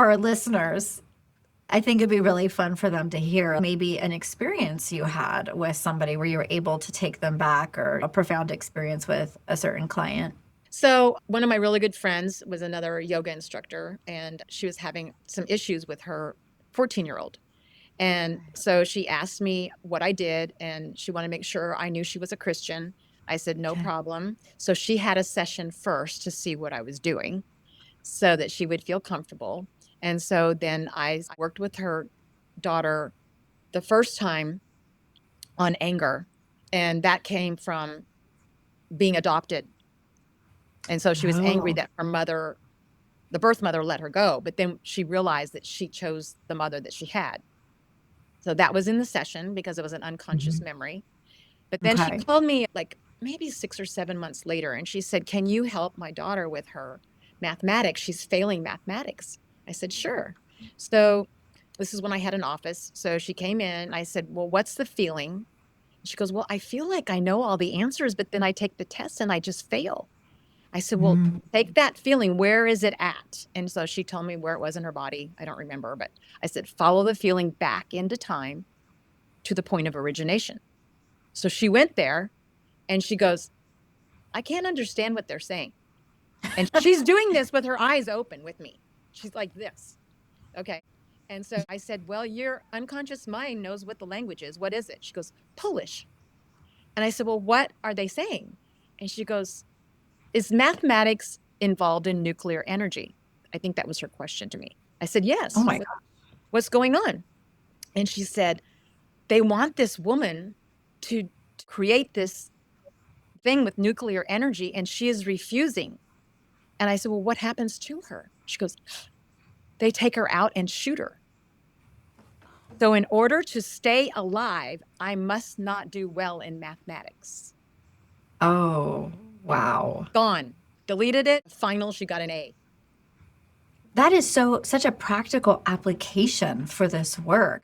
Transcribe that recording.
for our listeners, I think it'd be really fun for them to hear maybe an experience you had with somebody where you were able to take them back, or a profound experience with a certain client. So, one of my really good friends was another yoga instructor, and she was having some issues with her 14-year-old. And so she asked me what I did, and she wanted to make sure I knew she was a Christian. I said, no Okay. problem. So she had a session first to see what I was doing so that she would feel comfortable. And so then I worked with her daughter the first time on anger, and that came from being adopted. And so she was angry Oh, that her mother, the birth mother, let her go, but then she realized that she chose the mother that she had. So that was in the session because it was an unconscious mhm. memory. But then she Okay. called me like maybe 6 or 7 months later, and she said, can you help my daughter with her mathematics? She's failing mathematics. I said, sure. So this is when I had an office. So she came in. I said, well, what's the feeling? She goes, well, I feel like I know all the answers, but then I take the test and I just fail. I said, well, Mm. take that feeling. Where is it at? And so she told me where it was in her body. I don't remember, but I said, follow the feeling back into time to the point of origination. So she went there and she goes, I can't understand what they're saying. And she's doing this with her eyes open with me. She's like this. Okay. And so I said, well, your unconscious mind knows what the language is. What is it? She goes, Polish. And I said, well, what are they saying? And she goes, is mathematics involved in nuclear energy? I think that was her question to me. I said, Oh yes. my God. What's going on? And she said, they want this woman to create this thing with nuclear energy, and she is refusing. And I said, well, what happens to her? She goes, they take her out and shoot her. So, in order to stay alive, I must not do well in mathematics. Oh, wow. Gone. Deleted it. Final, she got an A. That is such a practical application for this work.